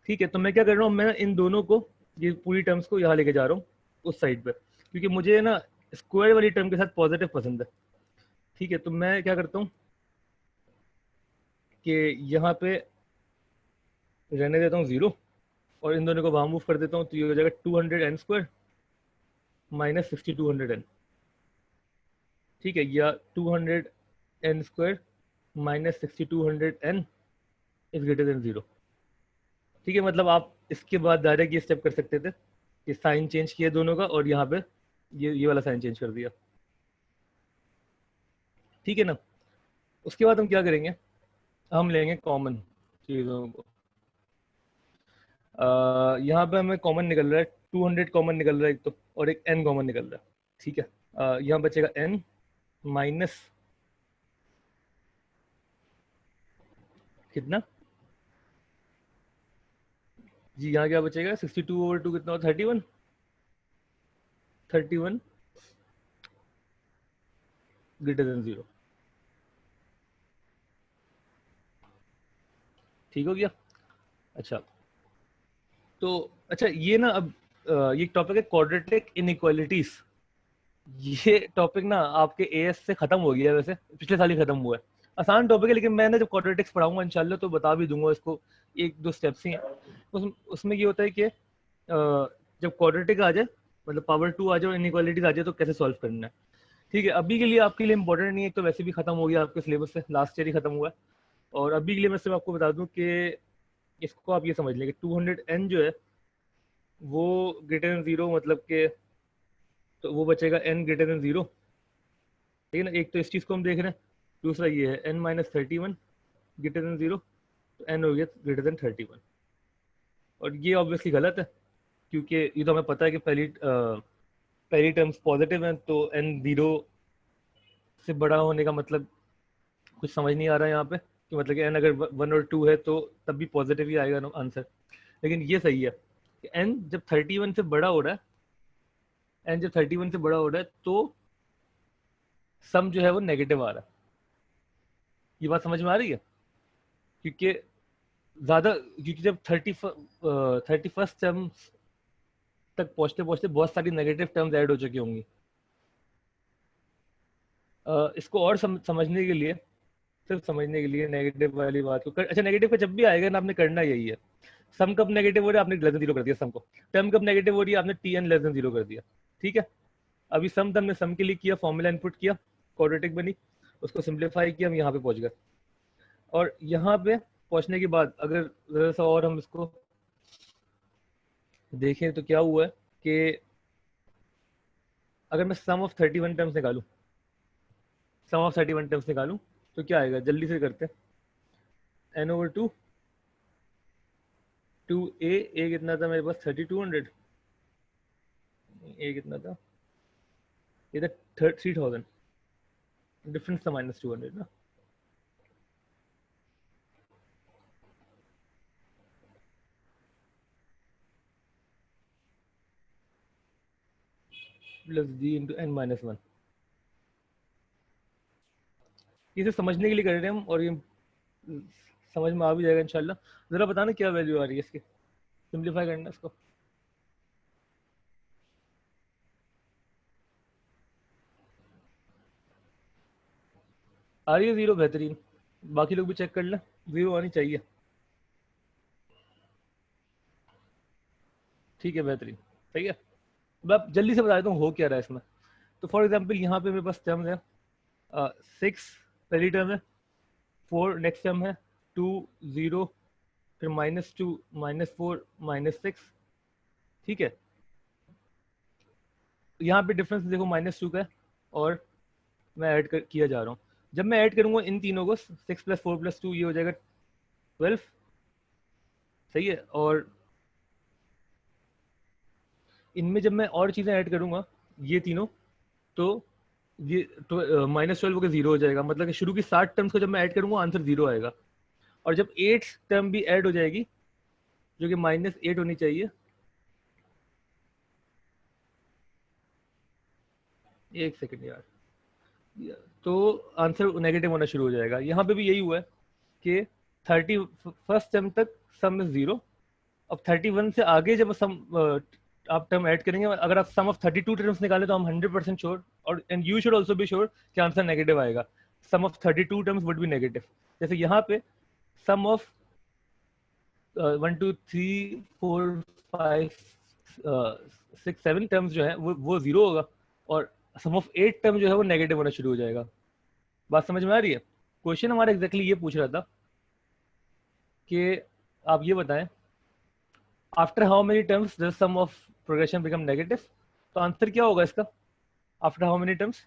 ठीक है, तो मैं क्या कर रहा हूँ, मैं इन दोनों को, ये पूरी टर्म्स को यहाँ लेके जा रहा हूँ उस साइड पर, क्योंकि मुझे ना स्क्वायर वाली टर्म के साथ पॉजिटिव पसंद है। ठीक है, तो मैं क्या करता हूँ कि यहाँ पे रहने देता हूँ 0 और इन दोनों को वहाँ मूव कर देता हूँ, तो ये हो जाएगा 200n स्क्वायर माइनस 6200n। ठीक है, या 200n square minus 6200n is greater than 0। ठीक है, मतलब आप इसके बाद डायरेक्ट ये स्टेप कर सकते थे कि साइन चेंज किया दोनों का और यहाँ पे ये वाला साइन चेंज कर दिया। ठीक है ना। उसके बाद हम क्या करेंगे, हम लेंगे कॉमन चीज़ों को। यहाँ पे हमें कॉमन निकल रहा है 200 कॉमन निकल रहा है एक तो, और एक n कॉमन निकल रहा है। ठीक है, यहाँ बचेगा n माइनस कितना जी, यहाँ क्या बचेगा 62/2 कितना हो 31 ग्रेटर देन 0। ठीक हो गया। अच्छा, तो अच्छा ये ना अब ये टॉपिक है क्वाड्रेटिक इनइक्वालिटीज। ये टॉपिक ना आपके एएस से खत्म हो गया है, वैसे पिछले साल ही खत्म हुआ है। आसान टॉपिक है, लेकिन मैं ना जब क्वाड्रेटिक्स पढ़ाऊंगा इंशाल्लाह तो बता भी दूंगा इसको, 1-2 स्टेप्स ही हैं। उसमें ये होता है कि जब क्वाड्रेटिक आ जाए, मतलब पावर 2 आ जाए और इनइक्वालिटीज आ जाए, तो कैसे सॉल्व करना है। ठीक है, अभी के लिए आपके लिए इंपॉर्टेंट नहीं है, तो वैसे भी खत्म हो गया आपके सिलेबस से, लास्ट ईयर ही खत्म हुआ है। और अभी के लिए मैं सिर्फ आपको बता दूं कि इसको आप ये समझ लें कि 200n जो है वो ग्रेटर देन 0, मतलब कि तो वो बचेगा n ग्रेटर देन 0। ठीक है ना, एक तो इस चीज़ को हम देख रहे हैं, दूसरा ये है n माइनस 31 ग्रेटर देन 0, तो n हो गया ग्रेटर देन 31। और ये ऑब्वियसली गलत है, क्योंकि ये तो हमें पता है कि पहली टर्म्स पॉजिटिव हैं, तो n 0 से बड़ा होने का मतलब कुछ समझ नहीं आ रहा है यहाँ पे, कि मतलब कि n अगर 1 और 2 है तो तब भी पॉजिटिव ही आएगा आंसर। लेकिन ये सही है कि n जब 31 से बड़ा हो रहा है, n जब 31 से बड़ा हो रहा है तो सम जो है वो नेगेटिव आ रहा है। ये बात समझ में आ रही है? क्योंकि जब 31st टर्म तक पहुंचते पहुंचते बहुत सारी नेगेटिव टर्म्स ऐड हो चुकी होंगी। इसको और समझने के लिए, सिर्फ समझने के लिए नेगेटिव वाली बात को अच्छा, नेगेटिव का जब भी आएगा ना, आपने करना यही है, सम कब नेगेटिव हो रहा है, आपने लेस देन 0 कर दिया सम को। टर्म कब नेगेटिव हो रही है, आपने tn लेस देन 0 कर दिया। ठीक है, अभी सम हमने सम के लिए किया, फॉर्मूला इनपुट किया, क्वाड्रेटिक बनी, उसको सिंप्लीफाई किया, हम यहाँ पे पहुंच गए। और यहाँ पे पहुंचने के बाद अगर जरा सा और हम इसको देखें तो क्या हुआ है कि अगर मैं सम ऑफ 31 टर्म्स निकालूं, तो क्या आएगा, जल्दी से करते हैं। n/2 2a कितना था मेरे पास 3200, a कितना था, ये था 3000, डिफरेंस था -200 ना। Plus d into n-1। इसे समझने के लिए कर रहे हैं हम, और ये समझ में आ भी जाएगा इंशाल्लाह। जरा बताना क्या वैल्यू आ रही है इसकी, सिंप्लीफाई करना इसको। आ रही है 0, बेहतरीन। बाकी लोग भी चेक कर लें, 0 आनी चाहिए। ठीक है, बेहतरीन, सही है। अब आप जल्दी से बता देता हूँ हो क्या रहा है इसमें। तो फॉर एग्जाम्पल यहाँ पे मेरे पास टर्म्स है 6 पहली टर्म है, 4 नेक्स्ट टर्म है, 2 0, फिर -2 -4 -6। ठीक है, यहाँ पे डिफरेंस देखो -2 का है, और मैं ऐड किया जा रहा हूँ। जब मैं ऐड करूंगा इन तीनों को, 6 + 4 + 2 ये हो जाएगा 12। सही है, और इनमें जब मैं और चीज़ें ऐड करूंगा ये तीनों, तो ये तो -12 होकर 0 हो जाएगा। मतलब कि शुरू की 60 टर्म्स को जब मैं ऐड करूंगा आंसर 0 आएगा। और जब 8 टर्म भी ऐड हो जाएगी, जो कि -8 होनी चाहिए, एक सेकंड यार, तो आंसर नेगेटिव होना शुरू हो जाएगा। यहाँ पे भी यही हुआ है कि 31st टर्म तक सम इज 0। अब 31 से आगे जब सम आप टर्म ऐड करेंगे, अगर आप सम ऑफ 32 टर्म्स निकालें तो हम 100% श्योर, और and you should also be sure कि आंसर नेगेटिव आएगा. Sum of 32 terms would be negative. जैसे यहाँ पे सम ऑफ 1 2 3 4 5 6 7 टर्म्स जो है वो 0 होगा, और सम ऑफ 8 टर्म जो है वो नेगेटिव होना शुरू हो जाएगा. बात समझ में आ रही है? क्वेश्चन हमारा एग्जैक्टली ये पूछ रहा था कि आप ये बताएं after how many terms the sum of progression become negative. तो आंसर क्या होगा इसका? After how many terms?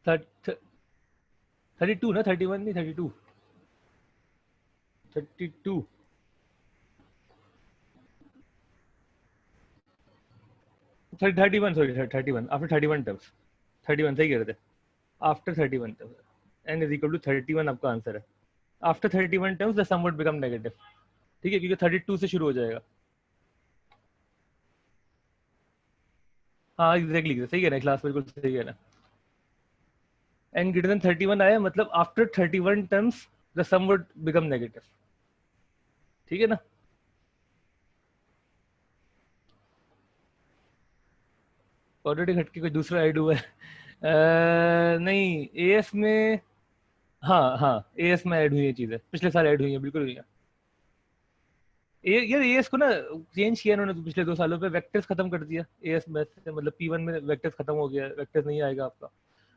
Thirty 32 ना, 31 नहीं, 32 32 31, सॉरी 31 आफ्टर 31 टर्म्स. 31 सही कह रहे थे. After 31 terms n is equal to 31 आपका आंसर है. After 31 terms the sum would become negative. ठीक है, क्योंकि 32 से शुरू हो जाएगा. हाँ एग्जैक्टली सही कह रहे हैं, क्लास बिल्कुल सही कह रहे हैं. n ग्रेटर देन 31 आया मतलब after 31 terms the sum would become negative. ठीक है ना? ऑलरेडी हटके कोई दूसरा ऐड हुआ है? नहीं, एएस में, हाँ हाँ एएस में ऐड हुई है चीजें, पिछले साल ऐड हुई है, बिल्कुल हुई है. यार एएस को ना चेंज किया इन्होंने तो पिछले 2 सालों पे, वेक्टर्स खत्म कर दिया एएस में से, मतलब P1 में वेक्टर्स खत्म हो गया, वेक्टर्स नहीं आएगा आपका,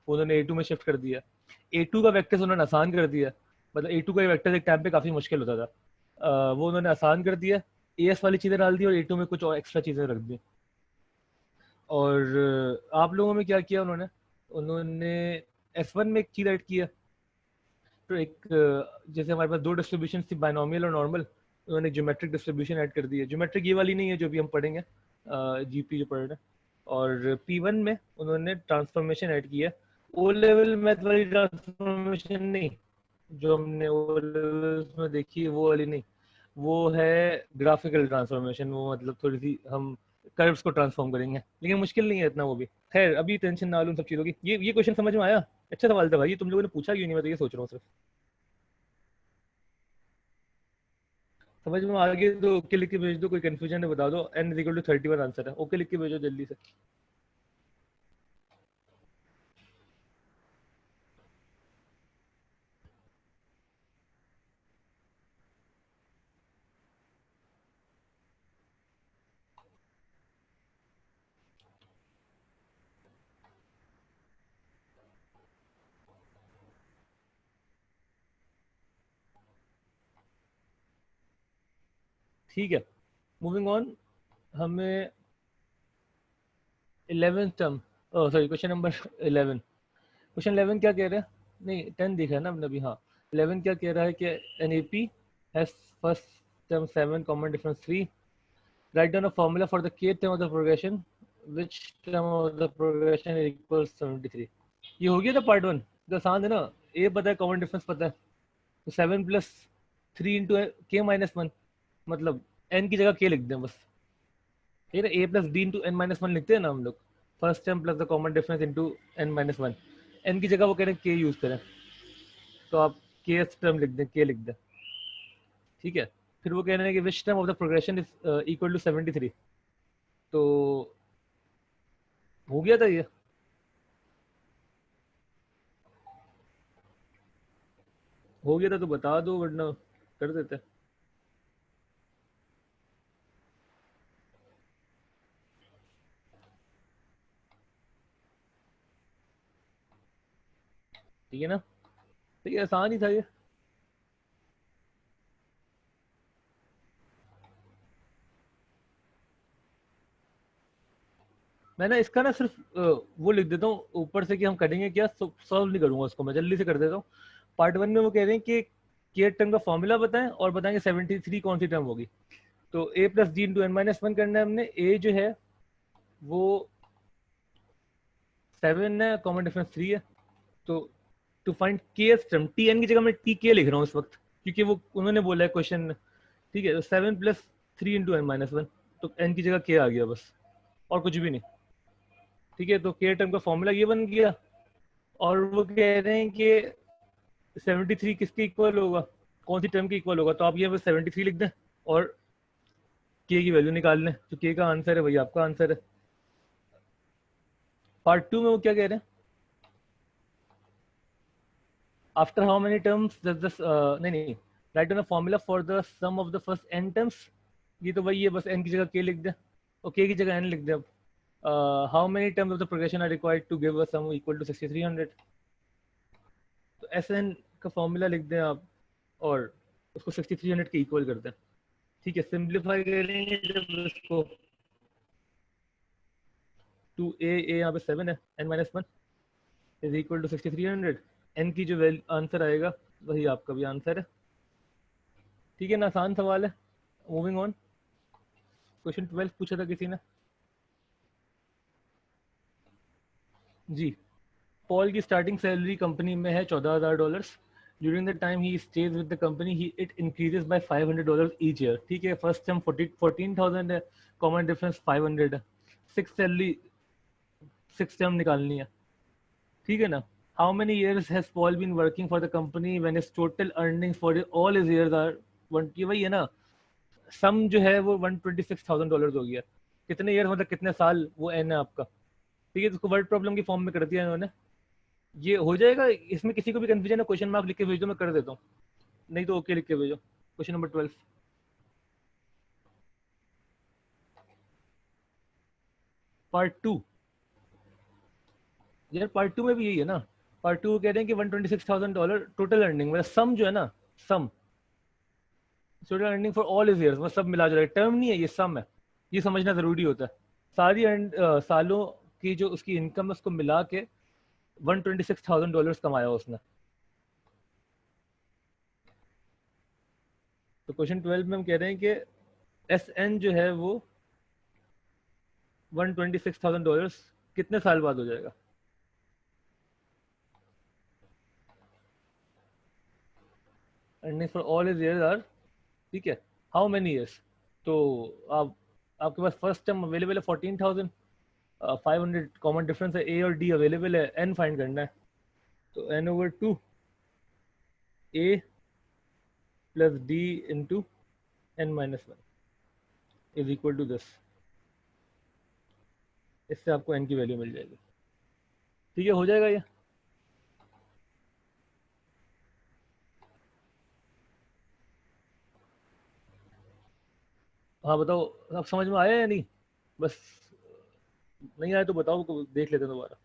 उन्होंने A2 में शिफ्ट कर दिया. A2 का वेक्टर्स उन्होंने आसान कर दिया, मतलब A2 का वेक्टर्स एक टाइम पे काफी मुश्किल होता था, वो उन्होंने आसान कर दिया. एएस वाली चीजें डाल दी और A2 में कुछ और एक्स्ट्रा चीजें रख दी. और आप लोगों में क्या किया उन्होंने? उन्होंने S1 में एक चीज ऐड किया. तो एक जैसे हमारे पास 2 डिस्ट्रीब्यूशन थी, बाइनोमियल और नॉर्मल, उन्होंने ज्योमेट्रिक डिस्ट्रीब्यूशन ऐड कर दी है. ज्योमेट्रिक ये वाली नहीं है जो भी हम पढ़ेंगे, जीपी जो पढ़ रहे हैं. और P1 में उन्होंने ट्रांसफॉर्मेशन ऐड किया. ओ लेवल मैथ वाली ट्रांसफॉर्मेशन नहीं, जो हमने ओ लेवल्स में देखी है वो वाली नहीं, वो है ग्राफिकल ट्रांसफॉर्मेशन. वो मतलब थोड़ी सी हम कर्व्स को ट्रांसफॉर्म करेंगे, लेकिन मुश्किल नहीं है इतना वो भी. खैर अभी टेंशन ना लो उन सब चीज़ों की. ये क्वेश्चन समझ में आया? अच्छा सवाल था भाई, ये तुम लोगों ने पूछा क्यों नहीं, मैं तो ये सोच रहा हूँ सिर्फ. समझ में आ गई तो ओके लिख के भेज दो, कोई कंफ्यूजन है बता दो. n is equal to 31 answer है, ओके लिख के भेजो जल्दी से. ठीक है, मूविंग ऑन. हमें 11th term, sorry question number 11. Question 11 क्या कह रहा है? नहीं 10 दिखा है ना हमने अभी. हाँ 11 क्या कह रहा है कि an A P has first term 7 common difference 3. Write down a formula for the k term of the progression which term of the progression equals 73. ये हो गया था पार्ट 1. तो आसान है ना, ए पता है, कॉमन डिफरेंस पता है, तो 7 प्लस 3 इंटू k-1, मतलब n की जगह k लिख दें बस. ठीक है, a plus D into n-1 लिखते हैं ना हम लोग. First term plus the common difference into n-1. n की जगह वो कह रहे हैं k यूज करें, तो आप k टर्म लिख दें, k लिख दें. ठीक है, फिर वो कह रहे हैं कि which term of the progression is equal to 73. तो हो गया था ये. हो गया था तो बता दो वरना कर देते. ठीक है ना? तो ये आसान ही था ये. मैं ना इसका ना सिर्फ वो लिख देता हूँ ऊपर से कि हम करेंगे क्या, सॉल्व नहीं करूंगा उसको, मैं जल्दी से कर देता हूँ. पार्ट 1 में वो कह रहे हैं कि के टर्म का फॉर्मूला बताएं और बताएंगे 73 कौन सी टर्म होगी. तो a plus D into n-1 करना है हमने. a जो है वो 7 है, कॉमन डिफरेंस 3 है, तो टू फाइंड के टर्म, टी एन की जगह मैं टी के लिख रहा हूँ इस वक्त, क्योंकि वो उन्होंने बोला है क्वेश्चन, ठीक है। 7 + 3 × n-1, तो n की जगह के आ गया बस, और कुछ भी नहीं, ठीक है। तो के टर्म का फॉर्मूला ये बन गया, और वो कह रहे हैं कि 73 किसके इक्वल होगा, कौन सी टर्म के इक्वल होगा, तो आप ये बस 73 लिख दें और के की वैल्यू निकाल लें, तो के का आंसर है वही आपका आंसर है। पार्ट 2 में वो क्या कह रहे हैं, after how many terms does this, नहीं, write down the formula for the sum of the first n terms, ये तो वही है, बस n की जगह k लिख दें और k की जगह n लिख दें। अब how many terms of the progression are required to give a sum equal to 6300, तो Sn का फॉर्मूला लिख दें आप और उसको 6300 के इक्वल कर दें, ठीक है। सिंप्लीफाई करेंगे जब इसको, 2a यहाँ पे 7 है, n-1 is equal to 6300, n की जो आंसर आएगा वही आपका भी आंसर है, ठीक है ना। आसान सवाल है। मूविंग ऑन, क्वेश्चन 12 पूछा था किसी ने जी। पॉल की स्टार्टिंग सैलरी कंपनी में है $14,000। During the time he stage with the company he it increases by $500 each year, ठीक है। फर्स्ट टर्म 14,000 है, कॉमन डिफरेंस 500 है, सिक्स सैलरी, सिक्स टर्म निकालनी है, ठीक है ना। How many years has Paul been working for the company when his total earnings for all his years are ये वही है ना, सम जो है वो $126,000 हो गया, कितने ईयर मतलब कितने साल, वो एन है आपका, ठीक है। तो उसको वर्ड प्रॉब्लम की फॉर्म में कर दिया इन्होंने, ये हो जाएगा। इसमें किसी को भी कंफ्यूजन है, क्वेश्चन मार्क लिख के भेज दो, मैं कर देता हूँ, नहीं तो ओके लिख के भेजो। क्वेश्चन नंबर 12, पार्ट 2, यार पार्ट 2 में भी यही है ना। पार्ट 2 कह रहे हैं कि $126,000 टोटल अर्निंग, मतलब सम जो है ना, sum total earning for all is years, मतलब सब मिला जुला, टर्म नहीं है ये, सम है, ये समझना जरूरी होता है। सारी सालों की जो उसकी इनकम है उसको मिला के $126,000 कमाया उसने। तो क्वेश्चन 12 में हम कह रहे हैं कि एस एन जो है वो $126,000 कितने साल बाद हो जाएगा। Earning for all is years are, ठीक है, हाउ मेनी ईयर्स, तो आप आपके पास फर्स्ट टर्म अवेलेबल है 14,000, 500 कॉमन डिफरेंस है, ए और डी अवेलेबल है, एन फाइंड करना है, तो n/2 a plus d into n-1 is equal to this, इससे आपको n की वैल्यू मिल जाएगी, ठीक है। हो जाएगा ये, हाँ बताओ, आप समझ में आया या नहीं, बस नहीं आया तो बताओ, देख लेते हैं दोबारा।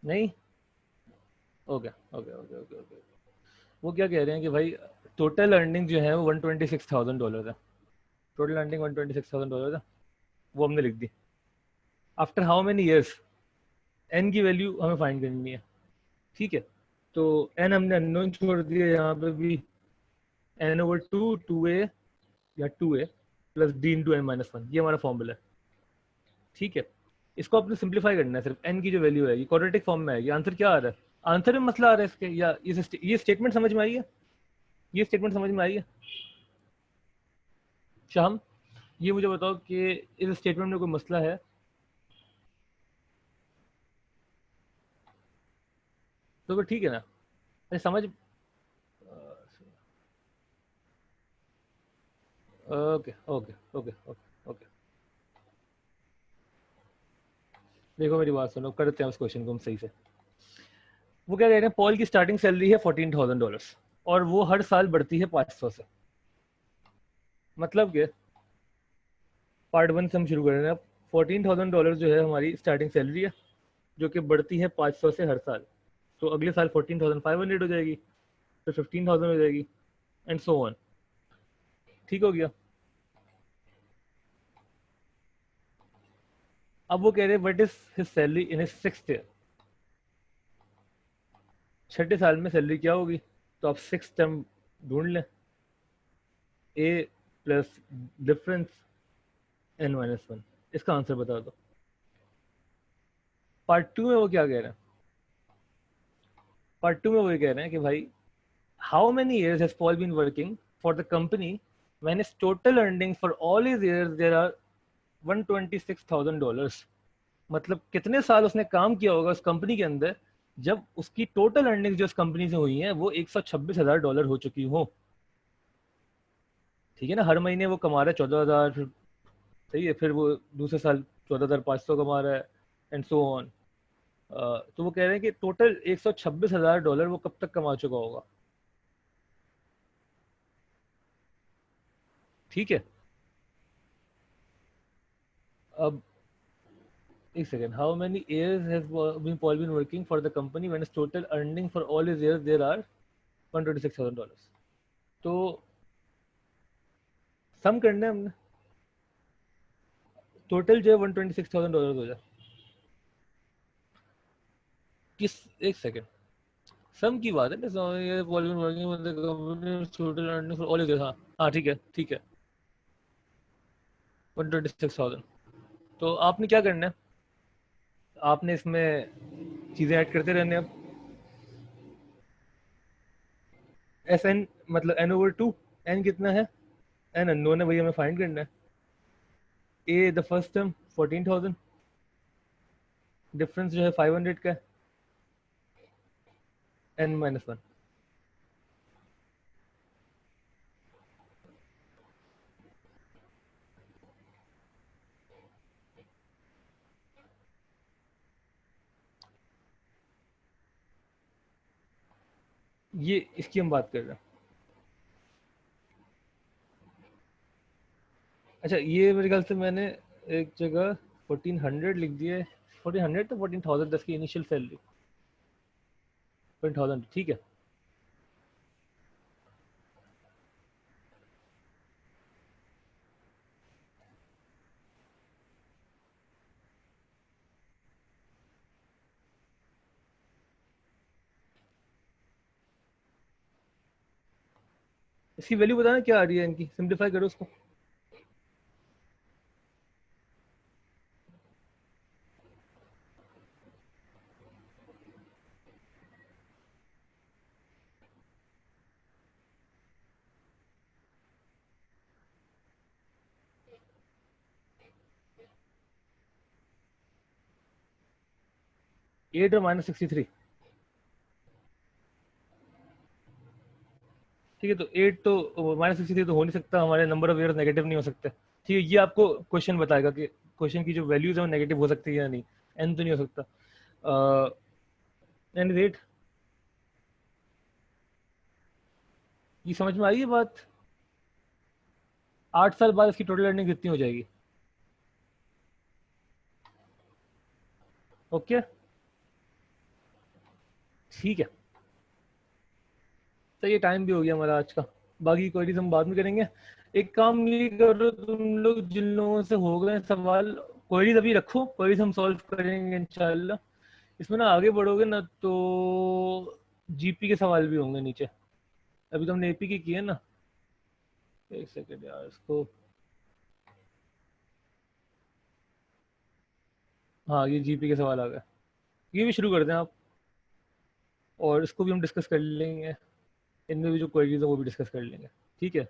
नहीं, okay okay okay okay okay. वो क्या कह रहे हैं कि भाई टोटल अर्निंग जो है वो $126,000 है, टोटल अर्निंग $126,000 है, वो हमने लिख दी। After how many years, n की वैल्यू हमें फाइंड करनी है, ठीक है। तो एन हमने अननोन छोड़ दिया यहाँ पे भी, n/2 2a या 2a plus d into n-1, ये हमारा फॉर्मूला है, ठीक है। इसको आपने सिंप्लीफाई करना है, सिर्फ n की जो वैल्यू है ये क्वाड्रेटिक फॉर्म में आएगी। आंसर क्या आ रहा है, आंसर में मसला आ रहा है इसके, या ये स्टेटमेंट समझ में आई है, ये स्टेटमेंट समझ में आई है शाम, ये मुझे बताओ कि इस स्टेटमेंट में कोई मसला है। तो फिर ठीक है ना, अरे समझ, okay okay okay okay okay, देखो मेरी बात सुनो, करते हैं उस क्वेश्चन को हम सही से। वो क्या कह रहे हैं, पॉल की स्टार्टिंग सैलरी है $14,000 और वो हर साल बढ़ती है 500 से, मतलब कि पार्ट 1 से हम शुरू कर रहे हैं अब। $14,000 जो है हमारी स्टार्टिंग सैलरी है, जो कि बढ़ती है 500 से हर साल, तो अगले साल 14,500 हो जाएगी, फिर 15,000 हो जाएगी, एंड सो ऑन, ठीक हो गया। अब वो कह रहे हैं what is his salary in his sixth year, छठे साल में सैलरी क्या होगी, तो आप सिक्स टर्म ढूंढ लें, ए प्लस डिफरेंस n-1, इसका आंसर बता दो। पार्ट 2 में वो क्या कह रहे हैं? पार्ट 2 में वो ये कह रहे हैं कि भाई how many years has Paul been working for the company when his total earnings for all his years there are $126,000। मतलब कितने साल उसने काम किया होगा उस कंपनी के अंदर जब उसकी टोटल अर्निंग्स जो उस कंपनी से हुई हैं वो $126,000 हो चुकी हो। ठीक है ना, हर महीने वो कमा रहा है 14,000, सही है, फिर वो दूसरे साल 14,500 कमा रहा है एंड सो ऑन। तो वो कह रहे हैं कि टोटल $126,000 वो कब तक कमा चुका होगा। ठीक है, अब एक second, how many years has Paul been working for the company when his total earning for all his years there are $126,000। तो सम करना है हमने, टोटल जो है $126,000 हो जाए। किस, एक सेकेंड, सम की बात है ना, so ये Paul been working with the company total earning for all his years, हाँ हाँ ठीक है ठीक है, 126,000। तो आपने क्या करना है, आपने इसमें चीज़ें ऐड करते रहने। अब एस एन मतलब n/2, n कितना है, n अननोन है, भैया हमें फाइंड करना है। ए द फर्स्ट टर्म 14,000, डिफरेंस जो है 500 का है, n-1। ये इसकी हम बात कर रहे हैं। अच्छा, ये मेरे ख्याल से मैंने एक जगह 1400 लिख दिया है, 1400 तो 14,000 10 की इनिशियल सैलरी 14,000, ठीक है। इसकी वैल्यू बताना क्या आ रही है इनकी, सिंप्लीफाई करो उसको। एट और -63, ठीक है। तो 8 तो -63 तो हो नहीं सकता, हमारे नंबर ऑफ ईयर्स नेगेटिव नहीं हो सकते। ठीक है, ये आपको क्वेश्चन बताएगा कि क्वेश्चन की जो वैल्यूज है वो नेगेटिव हो सकती है या नहीं, एन तो नहीं हो सकता। एंड रेट, ये समझ में आई है बात? 8 साल बाद इसकी टोटल अर्निंग कितनी हो जाएगी? ओके ठीक है, तो ये टाइम भी हो गया हमारा आज का, बाकी क्वेरीज हम बाद में करेंगे। एक काम ये करो तुम लोग, जिन लोगों से हो गए सवाल, क्वेरीज अभी रखो, क्वेरीज हम सॉल्व करेंगे इंशाल्लाह। इसमें ना आगे बढ़ोगे ना तो जीपी के सवाल भी होंगे नीचे, अभी तो हमने एपी के किए ना। एक सेकेंड यार, इसको, हाँ ये जीपी के सवाल आ गए, ये भी शुरू कर दें आप, और इसको भी हम डिस्कस कर लेंगे, इनमें भी जो क्वेरीज है वो भी डिस्कस कर लेंगे, ठीक है।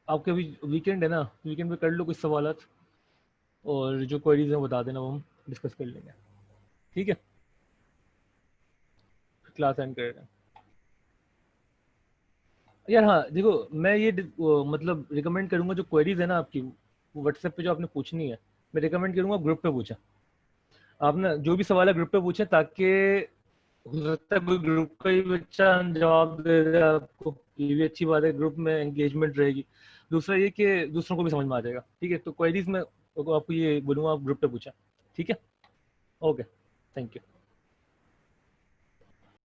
आपके अभी वीकेंड है ना, वीकेंड पे कर लो कुछ सवाल, और जो क्वेरीज हैं बता देना, वो हम डिस्कस कर लेंगे, ठीक है। क्लास एंड कर रहे हैं यार। हाँ देखो, मैं ये मतलब रिकमेंड करूंगा, जो क्वेरीज है ना आपकी, वो व्हाट्सएप पे जो आपने पूछनी है, मैं रिकमेंड करूंगा ग्रुप पे पूछें। आप ना जो भी सवाल है ग्रुप पे पूछें, ताकि हो सकता है कोई ग्रुप का ही बच्चा जवाब दे दे आपको, ये भी अच्छी बात है, ग्रुप में एंगेजमेंट रहेगी। दूसरा ये कि दूसरों को भी समझ में आ जाएगा, ठीक है। तो क्वेरीज में आपको ये बोलूँगा, आप ग्रुप पे पूछें, ठीक है। Okay, thank you.